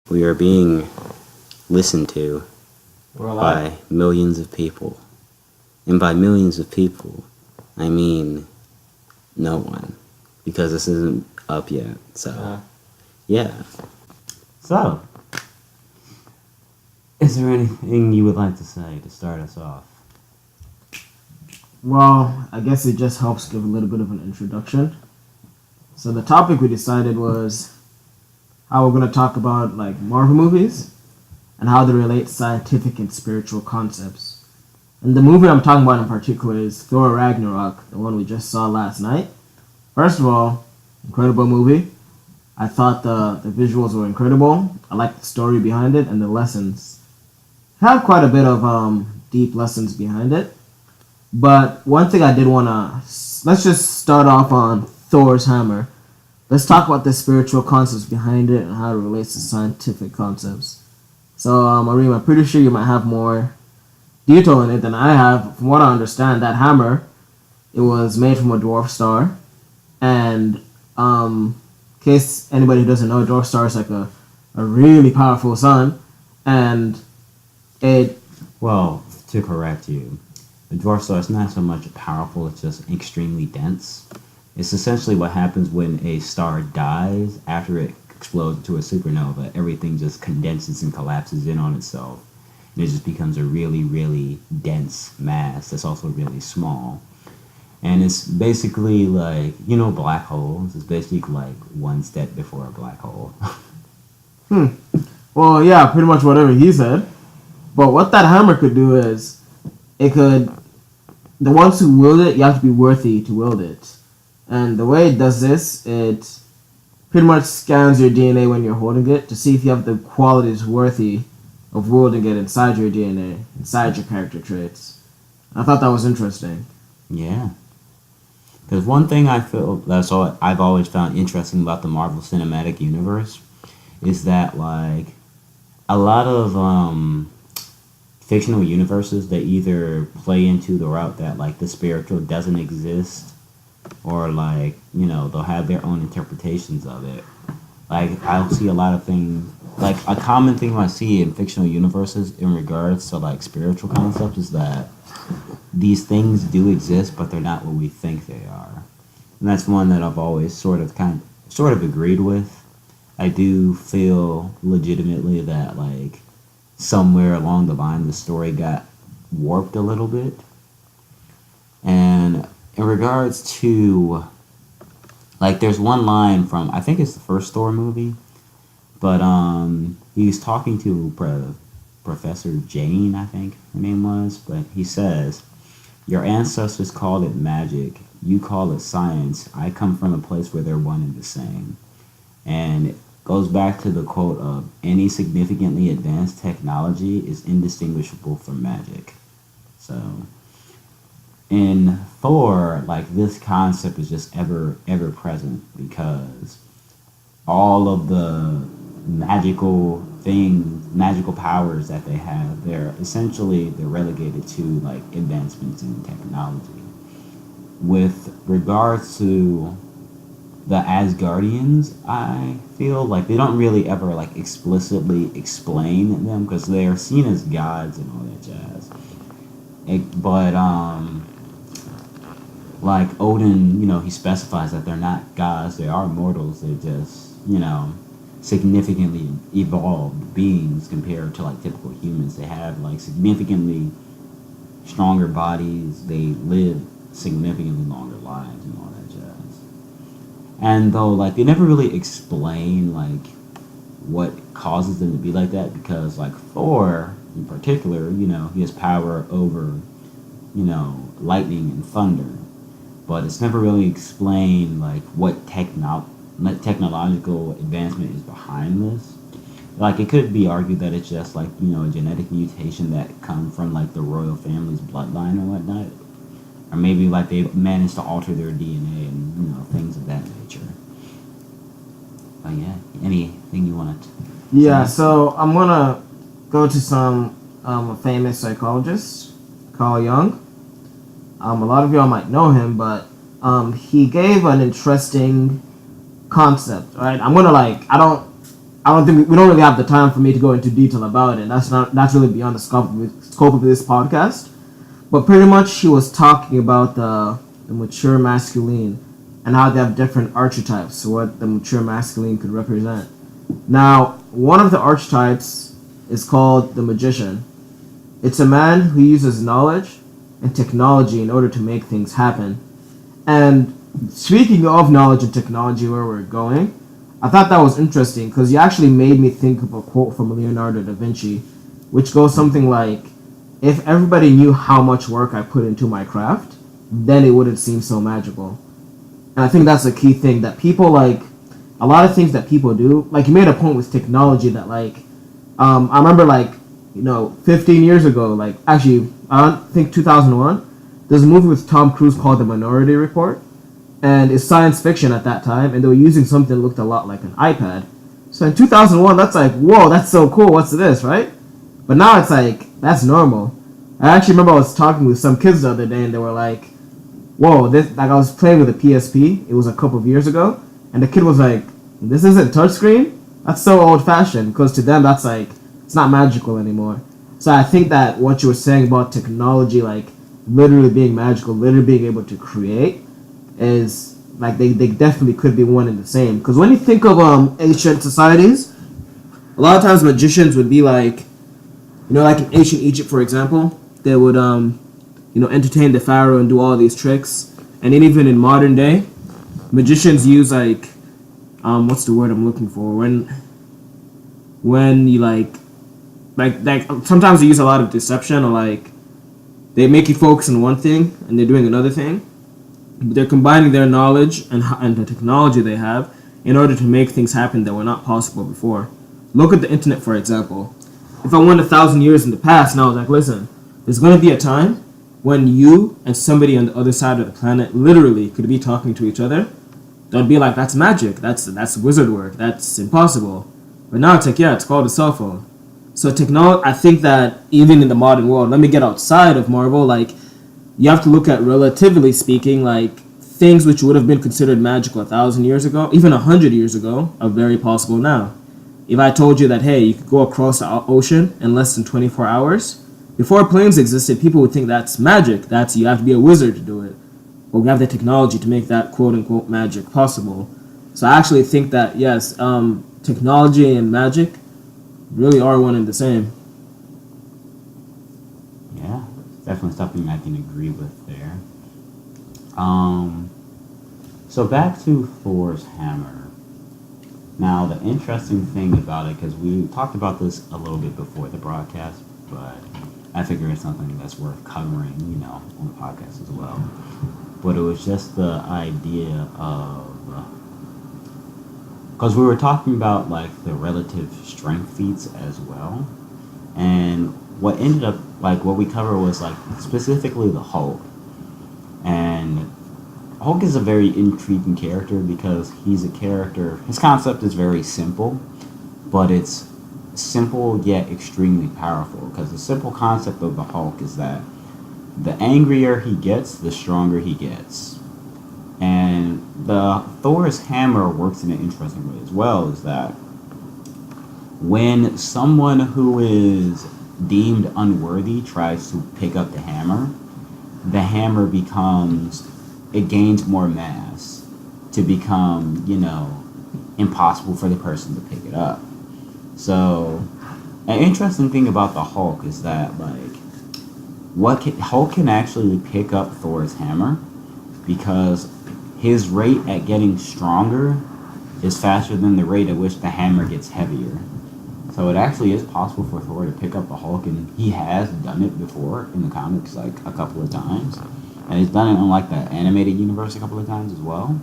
We are being listened to We're alive. by millions of people. And by millions of people, I mean no one. Because this isn't up yet. So, yeah. So, is there anything you would like to say to start us off? Well, I guess it just helps give a little bit of an introduction. So the topic we decided was how we're going to talk about like Marvel movies and how they relate to scientific and spiritual concepts. And the movie I'm talking about in particular is Thor Ragnarok, the one we just saw last night. First of all, incredible movie. I thought the visuals were incredible. I liked the story behind it and the lessons. Have quite a bit of deep lessons behind it. But one thing I did want to... Let's just start off on Thor's hammer. Let's talk about the spiritual concepts behind it and how it relates to scientific concepts. So, Arim, I'm pretty sure you might have more detail in it than I have. From what I understand, that hammer, it was made from a dwarf star. And, in case anybody who doesn't know, a dwarf star is like a really powerful sun. And it... Well, to correct you, the dwarf star is not so much powerful, it's just extremely dense. It's essentially what happens when a star dies after it explodes into a supernova. Everything just condenses and collapses in on itself. And it just becomes a really, really dense mass that's also really small. And it's basically like, black holes. It's basically like one step before a black hole. Well, yeah, pretty much whatever he said. But what that hammer could do is, it could... The ones who wield it, you have to be worthy to wield it. And the way it does this, it pretty much scans your DNA when you're holding it to see if you have the qualities worthy of wielding it inside your DNA, inside your character traits. I thought that was interesting. Yeah. Because one thing I've always found interesting about the Marvel Cinematic Universe is that, like, a lot of fictional universes, they either play into the route that, like, the spiritual doesn't exist, or, like, they'll have their own interpretations of it. Like, I'll see a lot of things, like, a common thing I see in fictional universes in regards to, like, spiritual concepts is that these things do exist, but they're not what we think they are. And that's one that I've always sort of agreed with. I do feel legitimately that, like, somewhere along the line the story got warped a little bit. And in regards to, like, there's one line from, I think it's the first Thor movie, but he's talking to Professor Jane, I think her name was, but he says, "Your ancestors called it magic, you call it science. I come from a place where they're one and the same." And it goes back to the quote of, "Any significantly advanced technology is indistinguishable from magic." So in Thor, like, this concept is just ever present, because all of the magical powers that they have, they're relegated to, like, advancements in technology. With regards to the Asgardians, I feel like they don't really ever, like, explicitly explain them, because they are seen as gods and all that jazz. But like Odin, he specifies that they're not gods, they are mortals, they're just, significantly evolved beings compared to, like, typical humans. They have, like, significantly stronger bodies, they live significantly longer lives and all that jazz. And though, like, they never really explain, like, what causes them to be like that, because, like, Thor in particular, he has power over, lightning and thunder. But it's never really explained, like, what technological advancement is behind this. Like, it could be argued that it's just, like, a genetic mutation that come from, like, the royal family's bloodline or whatnot. Or maybe, like, they managed to alter their DNA and, things of that nature. But yeah, anything you want to Yeah, say? so I'm going to go to some famous psychologist, Carl Jung. A lot of y'all might know him, but he gave an interesting concept, right? I'm gonna, like, I I don't think we don't really have the time for me to go into detail about it. That's really beyond the scope of this podcast. But pretty much, she was talking about the mature masculine and how they have different archetypes, what the mature masculine could represent. Now, one of the archetypes is called the magician. It's a man who uses knowledge and technology in order to make things happen. And speaking of knowledge and technology, where we're going, I thought that was interesting because you actually made me think of a quote from Leonardo da Vinci, which goes something like, if everybody knew how much work I put into my craft, then it wouldn't seem so magical. And I think that's a key thing that people like, a lot of things that people do, like you made a point with technology that like, I remember like, 15 years ago, like actually, I think 2001, there's a movie with Tom Cruise called The Minority Report, and it's science fiction at that time, and they were using something that looked a lot like an iPad. So in 2001, that's like, whoa, that's so cool, what's this, right? But now it's like, that's normal. I actually remember I was talking with some kids the other day, and they were like, whoa, this, like I was playing with a PSP, it was a couple of years ago, and the kid was like, this isn't touchscreen? That's so old-fashioned, because to them, that's like, it's not magical anymore. So I think that what you were saying about technology, like, literally being magical, literally being able to create, is, like, they definitely could be one and the same. Because when you think of ancient societies, a lot of times magicians would be like, like in ancient Egypt, for example, they would, entertain the pharaoh and do all these tricks. And then even in modern day, magicians use, like, what's the word I'm looking for? When you, like sometimes they use a lot of deception, or, like, they make you focus on one thing, and they're doing another thing. But they're combining their knowledge and the technology they have in order to make things happen that were not possible before. Look at the internet, for example. If I went 1,000 years in the past and I was like, listen, there's going to be a time when you and somebody on the other side of the planet literally could be talking to each other, they'd be like, that's magic, that's wizard work, that's impossible. But now it's like, yeah, it's called a cell phone. So technology, I think that even in the modern world, let me get outside of Marvel, like, you have to look at, relatively speaking, like, things which would have been considered magical 1,000 years ago, even 100 years ago, are very possible now. If I told you that, hey, you could go across the ocean in less than 24 hours, before planes existed, people would think that's magic. That's, you have to be a wizard to do it. But we have the technology to make that quote-unquote magic possible. So I actually think that, yes, technology and magic really are one and the same. Yeah, definitely something I can agree with there. So back to Thor's hammer. Now, the interesting thing about it, because we talked about this a little bit before the broadcast, but I figure it's something that's worth covering, on the podcast as well. But it was just the idea of, because we were talking about, like, the relative strength feats as well. And what ended up, like, what we covered was, like, specifically the Hulk. And Hulk is a very intriguing character because he's a character, his concept is very simple, but it's simple yet extremely powerful. Because the simple concept of the Hulk is that the angrier he gets, the stronger he gets. And the Thor's hammer works in an interesting way as well, is that when someone who is deemed unworthy tries to pick up the hammer becomes, it gains more mass to become, impossible for the person to pick it up. So, an interesting thing about the Hulk is that, like, Hulk can actually pick up Thor's hammer because his rate at getting stronger is faster than the rate at which the hammer gets heavier. So it actually is possible for Thor to pick up the Hulk, and he has done it before in the comics, like, a couple of times. And he's done it in, like, the animated universe a couple of times as well.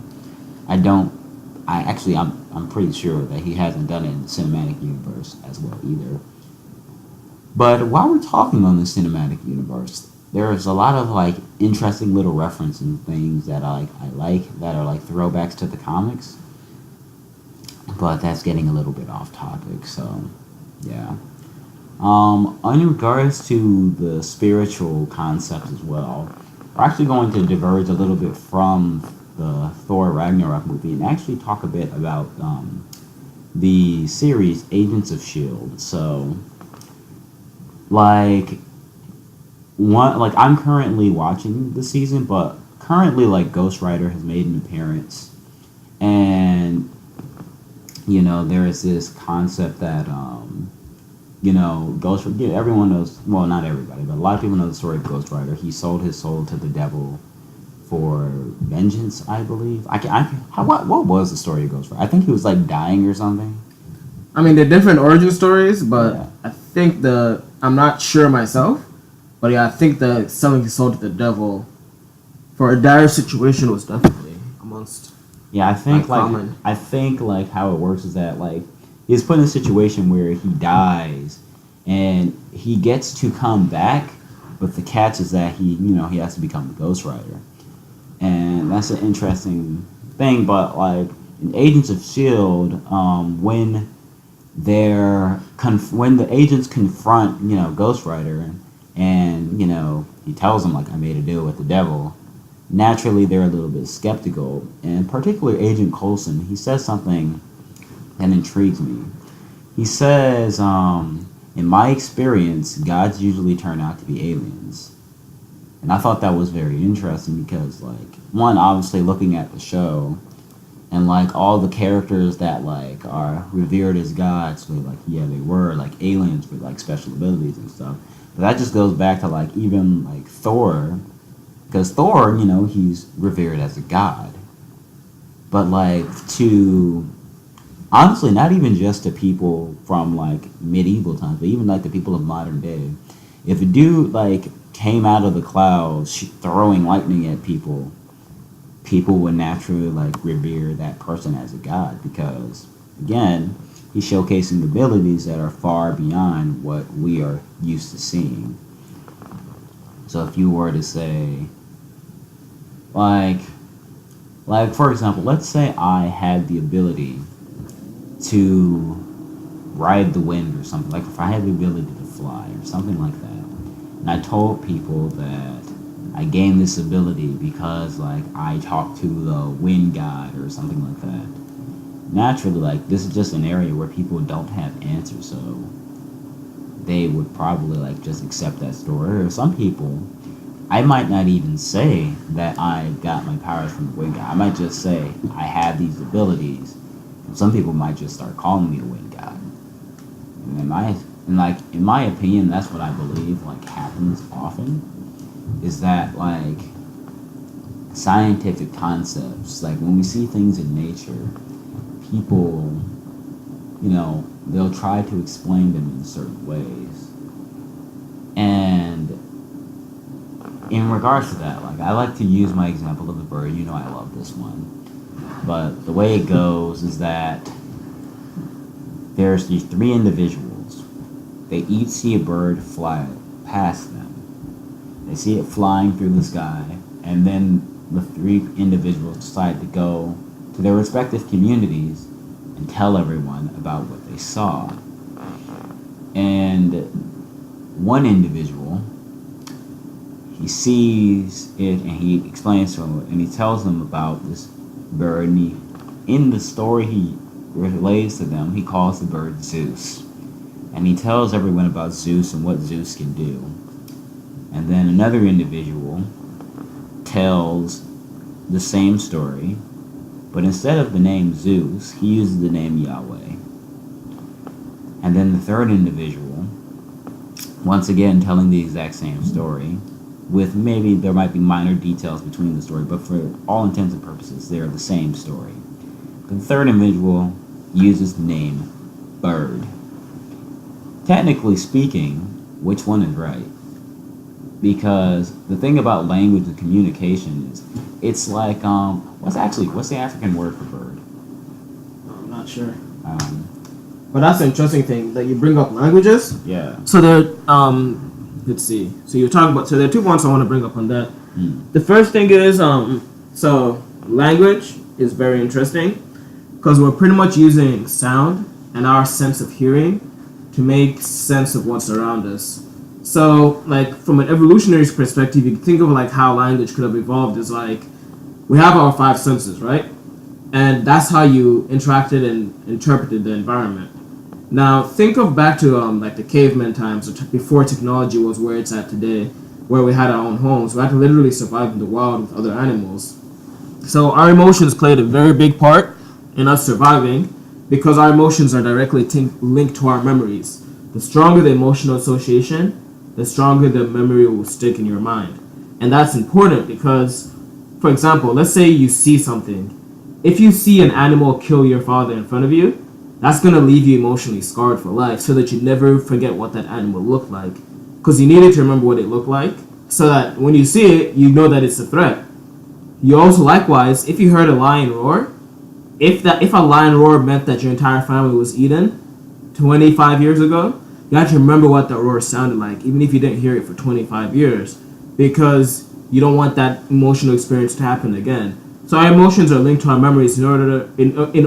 I'm pretty sure that he hasn't done it in the cinematic universe as well either. But while we're talking on the cinematic universe, there's a lot of, like, interesting little references and things that I like that are, like, throwbacks to the comics. But that's getting a little bit off topic, so yeah. In regards to the spiritual concept as well, we're actually going to diverge a little bit from the Thor Ragnarok movie and actually talk a bit about the series Agents of S.H.I.E.L.D. So, like, I'm currently watching the season, but currently, like, Ghost Rider has made an appearance. And, you know, there is this concept that, you know, everyone knows, well, not everybody, but a lot of people know the story of Ghost Rider. He sold his soul to the devil for vengeance, I believe. What was the story of Ghost Rider? I think he was, like, dying or something. I mean, they're different origin stories, but Yeah. I think I'm not sure myself, but yeah, I think the selling his soul to the devil for a dire situation was definitely amongst. Yeah, I think common. like how it works is that like he's put in a situation where he dies and he gets to come back, but the catch is that he has to become the Ghost Rider. And that's an interesting thing, but like in Agents of S.H.I.E.L.D., when the agents confront, Ghost Rider, and, he tells them, like, I made a deal with the devil, naturally they're a little bit skeptical. And particularly Agent Coulson, he says something that intrigues me. He says, in my experience, gods usually turn out to be aliens. And I thought that was very interesting because, like, one, obviously looking at the show, and like all the characters that like are revered as gods, they were like aliens with like special abilities and stuff. But that just goes back to like even like Thor, because Thor, he's revered as a god. But like to honestly, not even just to people from like medieval times, but even like the people of modern day, if a dude like came out of the clouds throwing lightning at people would naturally like revere that person as a god because, again, he's showcasing abilities that are far beyond what we are used to seeing. So if you were to say, like for example, let's say I had the ability to ride the wind or something, like if I had the ability to fly or something like that, and I told people that I gained this ability because, like, I talked to the wind god or something like that. Naturally, like, this is just an area where people don't have answers, so they would probably, like, just accept that story. Or some people, I might not even say that I got my powers from the wind god. I might just say I have these abilities. And some people might just start calling me a wind god. And in my opinion, that's what I believe, like, happens often. Is that like scientific concepts, like when we see things in nature, people, they'll try to explain them in certain ways. And in regards to that, like I like to use my example of the bird, I love this one. But the way it goes is that there's these three individuals. They each see a bird fly past them. They see it flying through the sky, and then the three individuals decide to go to their respective communities and tell everyone about what they saw. And one individual, he sees it and he explains to them, and he tells them about this bird, and in the story he relays to them, he calls the bird Zeus. And he tells everyone about Zeus and what Zeus can do. And then another individual tells the same story, but instead of the name Zeus, he uses the name Yahweh. And then the third individual, once again telling the exact same story, with maybe there might be minor details between the story, but for all intents and purposes, they're the same story. The third individual uses the name Bird. Technically speaking, which one is right? Because the thing about language and communication is, it's like, what's the African word for bird? I'm not sure. But that's an interesting thing that you bring up languages. Yeah. So there, let's see. So you're talking about, so there are 2 points I want to bring up on that. The first thing is, so language is very interesting because we're pretty much using sound and our sense of hearing to make sense of what's around us. So, like, from an evolutionary perspective, you can think of, like, how language could have evolved is, like, we have our 5 senses, right? and that's how you interacted and interpreted the environment. Now think of back to like the caveman times, before technology was where it's at today, where we had our own homes. We had to literally survive in the wild with other animals. So our emotions played a very big part in us surviving, because our emotions are directly linked to our memories. The stronger the emotional association, the stronger the memory will stick in your mind. And that's important because, for example, let's say you see something. If you see an animal kill your father in front of you, that's going to leave you emotionally scarred for life, so that you never forget what that animal looked like. Because you needed to remember what it looked like, so that when you see it, you know that it's a threat. You also, likewise, if you heard a lion roar, if a lion roar meant that your entire family was eaten 25 years ago, you have to remember what that roar sounded like, even if you didn't hear it for 25 years, because you don't want that emotional experience to happen again. So our emotions are linked to our memories in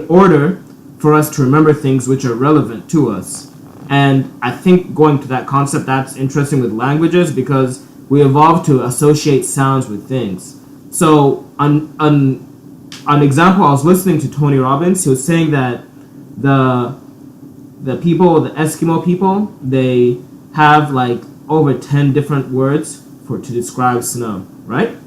order for us to remember things which are relevant to us. And I think going to that concept, that's interesting with languages, because we evolved to associate sounds with things. So an example, I was listening to Tony Robbins. He was saying that the people, the Eskimo people, they have like over 10 different words to describe snow, right?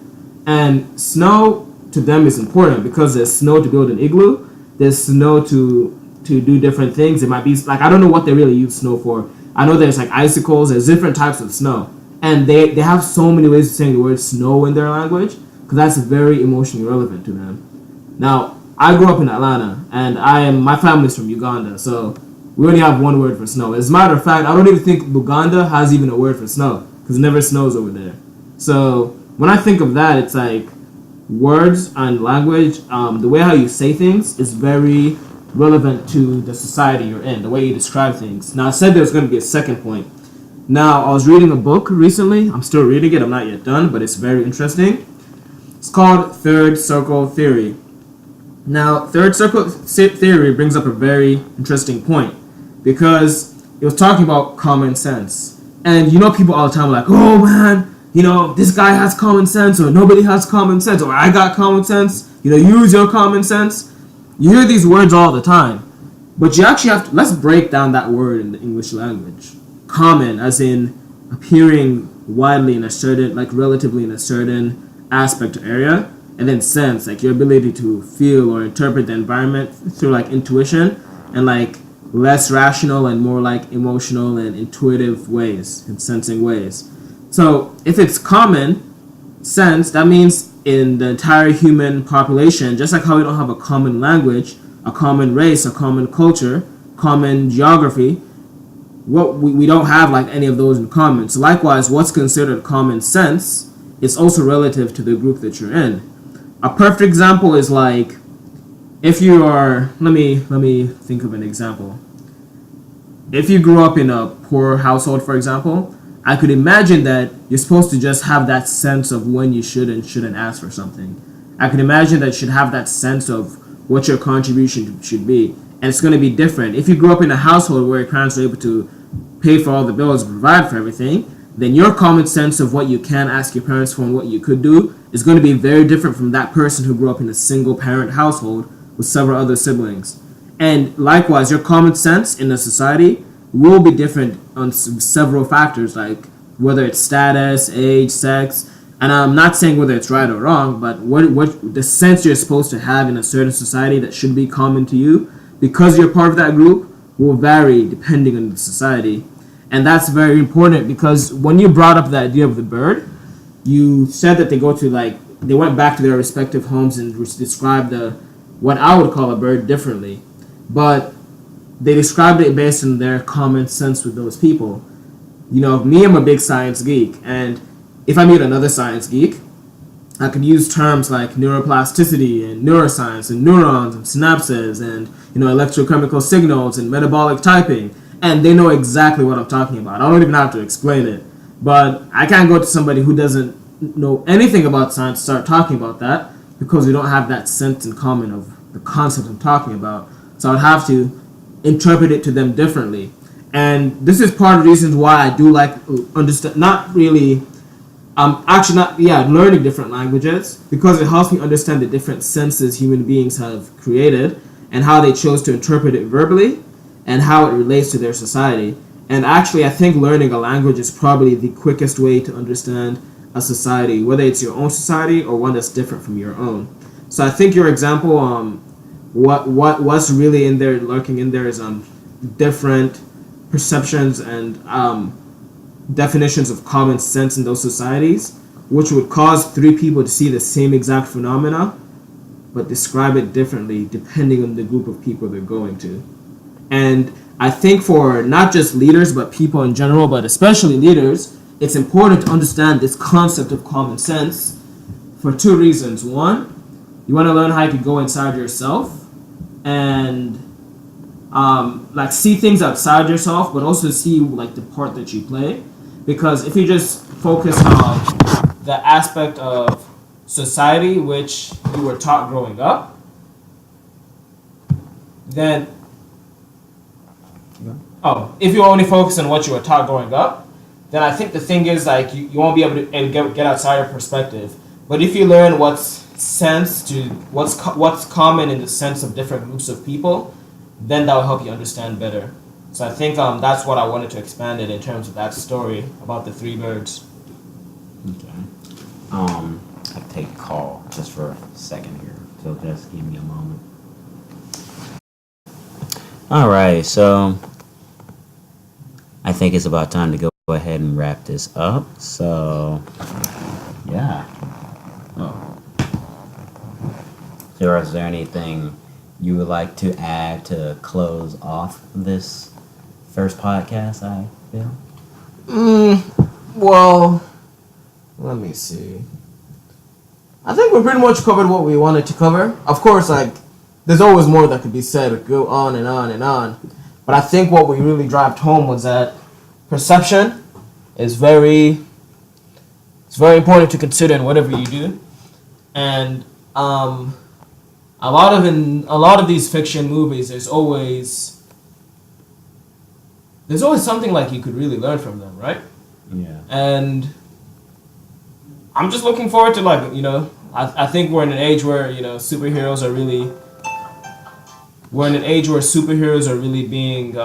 And snow to them is important because there's snow to build an igloo, there's snow to do different things. It might be like, I don't know what they really use snow for. I know there's like icicles, there's different types of snow, and they have so many ways of saying the word snow in their language, because that's very emotionally relevant to them. Now, I grew up in Atlanta, and my family's from Uganda, so we only have one word for snow. As a matter of fact, I don't even think Uganda has even a word for snow, because it never snows over there. So when I think of that, it's like words and language, the way how you say things is very relevant to the society you're in, the way you describe things. Now, I said there was going to be a second point. Now, I was reading a book recently. I'm still reading it. I'm not yet done, but it's very interesting. It's called Third Circle Theory. Now, Third Circle Theory brings up a very interesting point, because it was talking about common sense. And you know, people all the time are like, oh man, you know, this guy has common sense, or nobody has common sense, or I got common sense, you know, use your common sense. You hear these words all the time, but you actually have to, let's break down that word in the English language. Common, as in appearing widely in a certain, like relatively in a certain aspect or area, and then sense, like your ability to feel or interpret the environment through like intuition, and like less rational and more like emotional and intuitive ways and sensing ways. So if it's common sense, that means in the entire human population, just like how we don't have a common language, a common race, a common culture, common geography, we don't have like any of those in common. So likewise, what's considered common sense is also relative to the group that you're in. A perfect example is like, if you are, let me think of an example. If you grew up in a poor household, for example, I could imagine that you're supposed to just have that sense of when you should and shouldn't ask for something. I could imagine that you should have that sense of what your contribution should be. And it's going to be different. If you grew up in a household where your parents were able to pay for all the bills and provide for everything, then your common sense of what you can ask your parents for and what you could do is going to be very different from that person who grew up in a single parent household with several other siblings. And likewise, your common sense in a society will be different on several factors, like whether it's status, age, sex, and I'm not saying whether it's right or wrong, but what the sense you're supposed to have in a certain society that should be common to you, because you're part of that group, will vary depending on the society. And that's very important, because when you brought up the idea of the bird, you said that they went back to their respective homes and described what I would call a bird differently. But they described it based on their common sense with those people. You know, me, I'm a big science geek, and if I meet another science geek, I could use terms like neuroplasticity and neuroscience and neurons and synapses and, you know, electrochemical signals and metabolic typing, and they know exactly what I'm talking about. I don't even have to explain it. But I can't go to somebody who doesn't know anything about science and start talking about that, because we don't have that sense in common of the concept I'm talking about. So I'd have to interpret it to them differently. And this is part of the reasons why I do like understand, not really actually not, yeah, learning different languages, because it helps me understand the different senses human beings have created and how they chose to interpret it verbally and how it relates to their society. And actually, I think learning a language is probably the quickest way to understand a society, whether it's your own society or one that's different from your own. So I think your example, what's really in there, lurking in there, is different perceptions and definitions of common sense in those societies, which would cause three people to see the same exact phenomena, but describe it differently depending on the group of people they're going to. And I think for not just leaders, but people in general, but especially leaders, it's important to understand this concept of common sense for two reasons. One, you want to learn how you can go inside yourself and like see things outside yourself, but also see like the part that you play. Because if you just focus on the aspect of society which you were taught growing up, then if you only focus on what you were taught growing up, then I think the thing is like you won't be able to get outside your perspective. But if you learn what's common in the sense of different groups of people, then that will help you understand better. So I think that's what I wanted to expand it in terms of that story about the three birds. Okay. I'll take a call just for a second here. So just give me a moment. All right, so I think it's about time to go ahead and wrap this up. So, yeah. So is there anything you would like to add to close off this first podcast, I feel? Well, let me see. I think we pretty much covered what we wanted to cover. Of course, like, there's always more that could be said. We could go on and on and on. But I think what we really drive home was that perception is very important to consider in whatever you do. And a lot of these fiction movies, there's always something like you could really learn from them, right? Yeah. And I'm just looking forward to, like, I think we're in an age where, superheroes are really being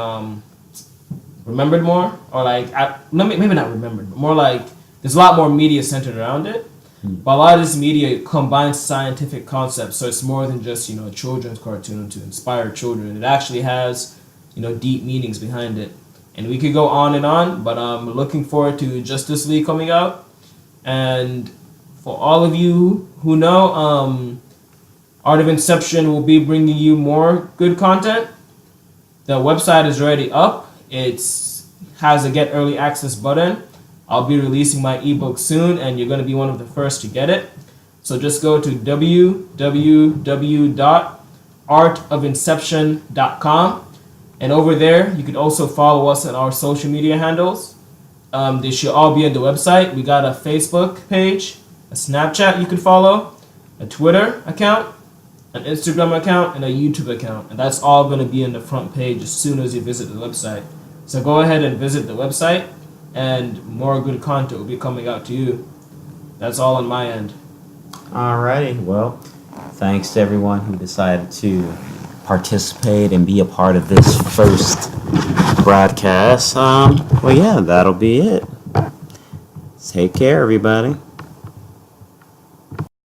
remembered more, or like, maybe not remembered, but more like there's a lot more media centered around it. But a lot of this media combines scientific concepts, so it's more than just, a children's cartoon to inspire children. It actually has, deep meanings behind it. And we could go on and on, but I'm looking forward to Justice League coming out. And for all of you who know, Art of Inception will be bringing you more good content. The website is already up. It has a Get Early Access button. I'll be releasing my ebook soon, and you're going to be one of the first to get it. So just go to www.artofinception.com. And over there, you could also follow us on our social media handles. They should all be on the website. We got a Facebook page, a Snapchat you could follow, a Twitter account, an Instagram account, and a YouTube account. And that's all going to be on the front page as soon as you visit the website. So go ahead and visit the website, and more good content will be coming out to you. That's all on my end. Alrighty, well, thanks to everyone who decided to participate and be a part of this first broadcast. Well, yeah, that'll be it. Take care, everybody.